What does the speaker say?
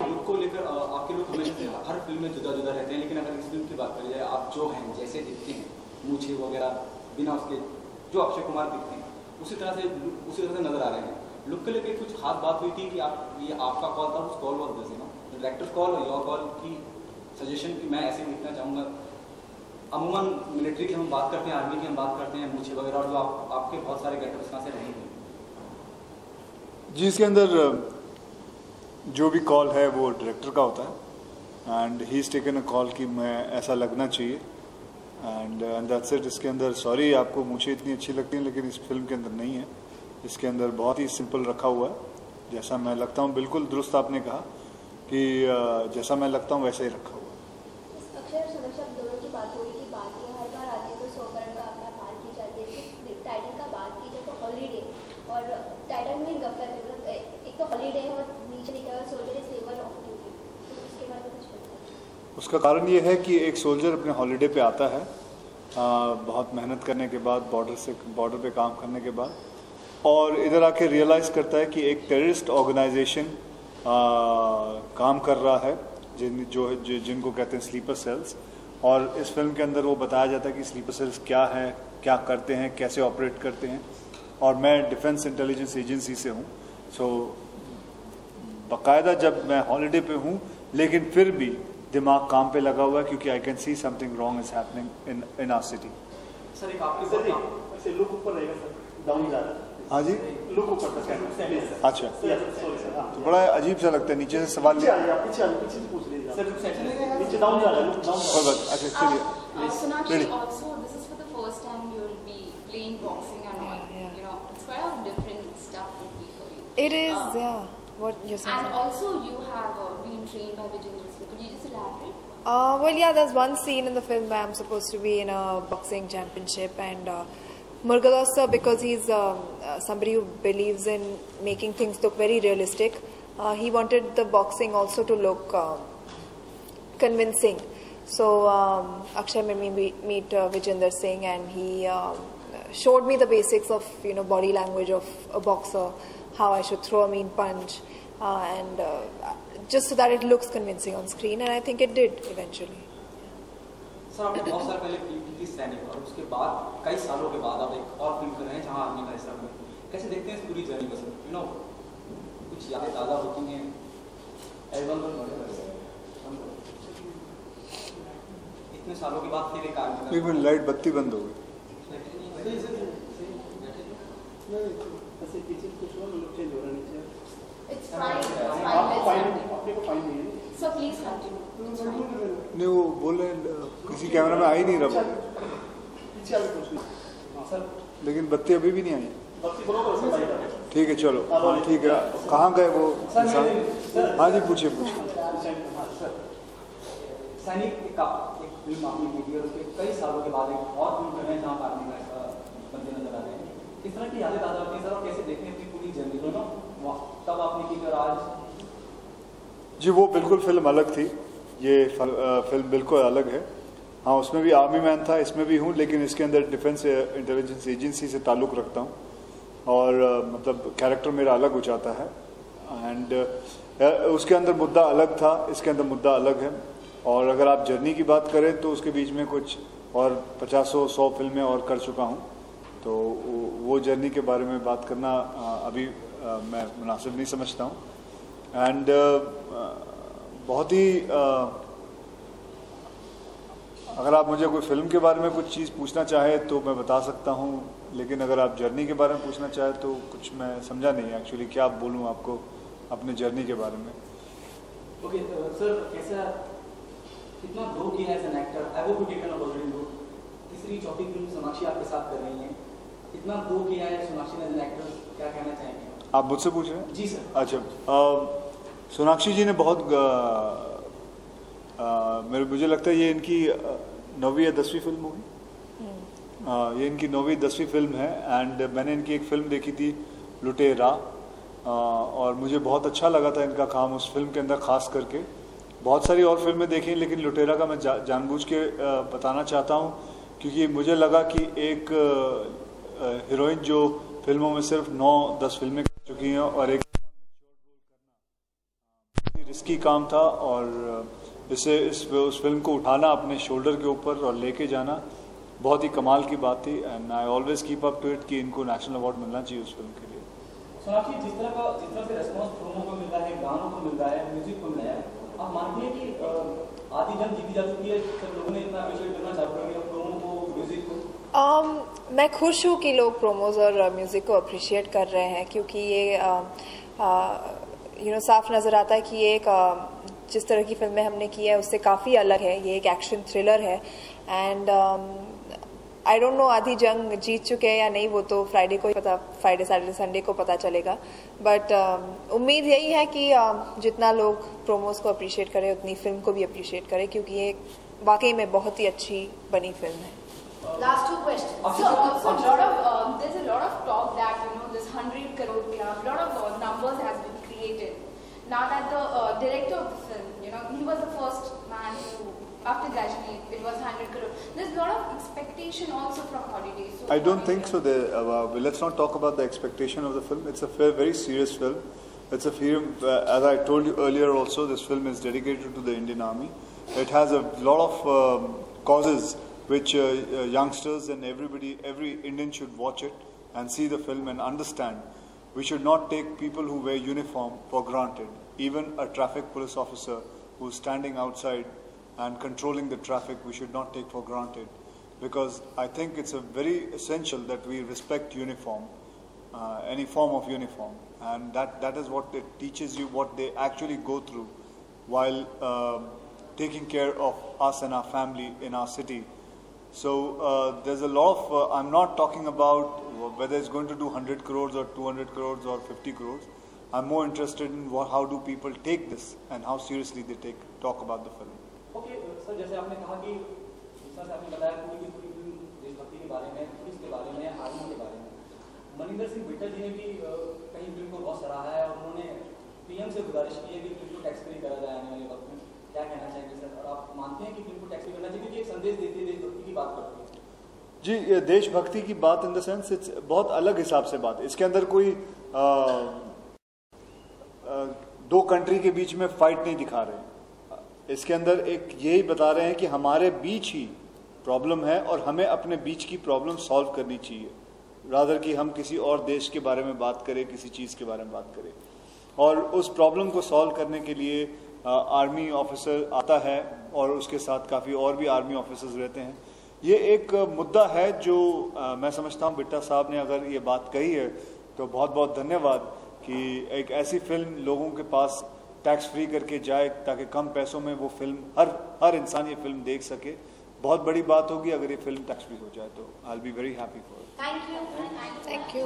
Look को लेकर आपके लोग हमेशा हर फिल्म में जुदा जुदा रहते हैं, लेकिन अगर इस फिल्म की बात करी जाए, आप जो हैं जैसे दिखते हैं, मूछे वगैरह बिना उसके जो अक्षय कुमार दिखते हैं उसी तरह से नजर आ रहे हैं। लुक को लेकर कुछ खास बात हुई थी कि ये आपका कॉल था, उस call was this directors call और योर कॉल की सजेशन की मैं ऐसे लिखना चाहूँगा। अमूमन मिलिट्री की हम बात करते हैं, आर्मी की हम बात करते हैं, मूछे वगैरह, और जो आपके बहुत सारे गेटअप्स कहाँ से रहेंगे जी। इसके अंदर जो भी कॉल है वो डायरेक्टर का होता है and he is taken a call कि मैं ऐसा लगना चाहिए एंड दैट्स इट। इसके अंदर सॉरी आपको मुझे इतनी अच्छी लगती है लेकिन इस फिल्म के अंदर नहीं है। इसके अंदर बहुत ही सिंपल रखा हुआ है, जैसा मैं लगता हूँ। बिल्कुल दुरुस्त आपने कहा कि जैसा मैं लगता हूँ वैसा ही रखा हुआ है। उसका कारण ये है कि एक सोल्जर अपने हॉलीडे पे आता है बहुत मेहनत करने के बाद, बॉर्डर पे काम करने के बाद, और इधर आके रियलाइज़ करता है कि एक टेररिस्ट ऑर्गेनाइजेशन काम कर रहा है जिनको कहते हैं स्लीपर सेल्स। और इस फिल्म के अंदर वो बताया जाता है कि स्लीपर सेल्स क्या है, क्या करते हैं, कैसे ऑपरेट करते हैं। और मैं डिफेंस इंटेलिजेंस एजेंसी से हूँ, सो बाकायदा जब मैं हॉलीडे पे हूँ लेकिन फिर भी दिमाग काम पे लगा हुआ है क्योंकि I can see something wrong is happening in our city. Sir एक आपके लुक ऊपर रहेगा सर, डाउन जा रहा है। हाँ जी, लुक ऊपर। अच्छा, तो बड़ा अजीब सा लगता है नीचे से सवाल। पीछे से पूछ लीजिए सर, नीचे डाउन जा रहा है। अच्छा चलिए। Sonakshi, also this is for the first time you will be playing boxing and all. You know, it's quite a different stuff would be for you. It is, yeah. What you're saying. And also you have been trained by Vijay. Could you just elaborate? Well, yeah, there's one scene in the film where I'm supposed to be in a boxing championship, and Murugadas sir, because he's somebody who believes in making things look very realistic, he wanted the boxing also to look convincing. So Akshay made me meet Vijender Singh, and he showed me the basics of body language of a boxer, how I should throw a mean punch, and just so that it looks convincing on screen, and I think it did eventually. Sir आपने बहुत साल पहले film की थी सैनिक, और उसके बाद कई सालों के बाद आप एक और फिल्म कर रहे हैं जहां आर्मी का हिस्सा बने। कैसे देखते हैं इस पूरी जर्नी को सर? कुछ यादें ताज़ा होती हैं इतने सालों के बाद फिर एक आर्मी। एक मिनट, लाइट बत्ती बंद हो गई। It's fine. So please continue. नहीं, वो बोल रहे किसी कैमरा में आ ही नहीं रहा, लेकिन बत्ती अभी भी नहीं आई। ठीक है, चलो, हाँ ठीक है। कहाँ गए वो इंसान? हाँ जी, पूछिए। सैनिक का एक फिल्म आपने की थी और उसके कई सालों के बाद एक और फिल्म कर रहे हैं जहाँ आर्मी का बंदे नजर आ रहे हैं। किस तरह की यादें ताज़ा होती हैं सर, और कैसे देखते हैं अपनी पूरी जर्नी तब आपने की और आज? जी, वो बिल्कुल फिल्म अलग थी, ये फिल्म बिल्कुल अलग है। हाँ, उसमें भी आर्मी मैन था, इसमें भी हूँ, लेकिन इसके अंदर डिफेंस इंटेलिजेंस एजेंसी से ताल्लुक़ रखता हूँ और मतलब कैरेक्टर मेरा अलग हो जाता है। एंड उसके अंदर मुद्दा अलग था, इसके अंदर मुद्दा अलग है। और अगर आप जर्नी की बात करें तो उसके बीच में कुछ और 50-100 फिल्में और कर चुका हूँ, तो वो जर्नी के बारे में बात करना अभी मैं मुनासिब नहीं समझता हूँ। एंड बहुत ही अगर आप मुझे कोई फिल्म के बारे में कुछ चीज़ पूछना चाहे तो मैं बता सकता हूँ, लेकिन अगर आप जर्नी के बारे में पूछना चाहे तो कुछ मैं समझा नहीं एक्चुअली क्या बोलूँ आपको अपने जर्नी के बारे में। ओके सर, कैसा कितना ग्रो किया as an actor? I hope you taken a already grow. तीसरी चौथी फिल्म सोनाक्षी आपके साथ कर रही हैं, कितना ग्रो किया है सोनाक्षी एज एन एक्टर, क्या कहना चाहेंगे आप मुझसे पूछ रहे हैं? जी सर। अच्छा, सोनाक्षी जी ने बहुत मुझे लगता है ये इनकी 9वीं या 10वीं फिल्म होगी। ये इनकी 9वीं 10वीं फिल्म है। एंड मैंने इनकी एक फिल्म देखी थी लुटेरा, और मुझे बहुत अच्छा लगा था इनका काम उस फिल्म के अंदर, खास करके। बहुत सारी और फिल्में देखी लेकिन लुटेरा का मैं जानबूझ के बताना चाहता हूँ क्योंकि मुझे लगा कि एक हीरोइन जो फिल्मों में सिर्फ 9-10 फिल्में कर चुकी हैं और एक इसकी काम था और उस फिल्म को उठाना अपने शोल्डर के ऊपर और लेके जाना बहुत ही कमाल की बात थी and I always keep up to it कि इनको नेशनल अवार्ड मिलना चाहिए उस फिल्म के लिए। सोनाक्षी, जिस तरह से रेस्पॉन्स प्रोमो को मिल रहा है, गानों को मिल रहा है, म्यूजिक को मिल रहा है, आप मानते हैं कि आधी जंग जीती जा चुकी है, सब लोगों ने इतना अप्रिशिएट करना चाहते हैं प्रोमो को, म्यूजिक को? मैं खुश हूँ कि लोग प्रोमोज और म्यूजिक को अप्रिशिएट कर रहे हैं, क्योंकि ये साफ नजर आता है कि ये एक जिस तरह की फिल्में हमने की है उससे काफ़ी अलग है। ये एक एक्शन थ्रिलर है एंड आई डोंट नो आधी जंग जीत चुके हैं या नहीं, वो तो फ्राइडे को ही पता, फ्राइडे सैटरडे संडे को पता चलेगा। बट उम्मीद यही है कि जितना लोग प्रोमोज को अप्रिशिएट करें उतनी फिल्म को भी अप्रिशिएट करें, क्योंकि ये वाकई में बहुत ही अच्छी बनी फिल्म है। Last two questions. So there's a lot of talk that this 100 crore club, lot of numbers has been created. Now that the director of the film, he was the first man who, after Gajini, it was 100 crore. There's a lot of expectation also from Holiday. So I don't think so. Let's not talk about the expectation of the film. It's a very serious film. It's a film, as I told you earlier also, this film is dedicated to the Indian Army. It has a lot of causes which youngsters and every Indian should watch it and see the film and understand. We should not take people who wear uniform for granted. Even a traffic police officer who is standing outside and controlling the traffic, we should not take for granted. Because I think it's very essential that we respect uniform, any form of uniform. And that is what it teaches you, what they actually go through while taking care of us and our family in our city. So there's a lot of, I'm not talking about whether it's going to do 100 crores or 200 crores or 50 crores. I'm more interested in how do people take this and how seriously they talk about the film. Okay, sir, जैसे आपने कहा कि आपने बताया पूरी देशभक्ति के बारे में, पुलिस के बारे में, आर्मी के बारे में, मनिंदर सिंह बिट्टा जी ने भी कहीं फिल्म को बहुत सराहा है और उन्होंने पीएम से गुजारिश की है कि फिल्म को टैक्स फ्री करा जाए आने वाले वक्त में। क्या कहना चाहेंगे सर? और आप मानते हैं कि फिल्म को टैक्स फ्री करना चाहिए क्योंकि एक संदेश देती है, देशभक्ति की बात करती है? जी, ये देशभक्ति की बात इन द सेंस इट्स बहुत अलग हिसाब से बात है। इसके अंदर कोई दो कंट्री के बीच में फाइट नहीं दिखा रहे हैं। इसके अंदर एक यही बता रहे हैं कि हमारे बीच ही प्रॉब्लम है और हमें अपने बीच की प्रॉब्लम सॉल्व करनी चाहिए, रादर कि हम किसी और देश के बारे में बात करें, किसी चीज़ के बारे में बात करें। और उस प्रॉब्लम को सॉल्व करने के लिए आर्मी ऑफिसर आता है और उसके साथ काफ़ी और भी आर्मी ऑफिसर्स रहते हैं। ये एक मुद्दा है जो मैं समझता हूँ बिट्टा साहब ने अगर ये बात कही है तो बहुत बहुत धन्यवाद कि एक ऐसी फिल्म लोगों के पास टैक्स फ्री करके जाए ताकि कम पैसों में वो फिल्म हर इंसान ये फिल्म देख सके। बहुत बड़ी बात होगी अगर ये फिल्म टैक्स फ्री हो जाए तो I will be very happy for it. Thank you. Thank you.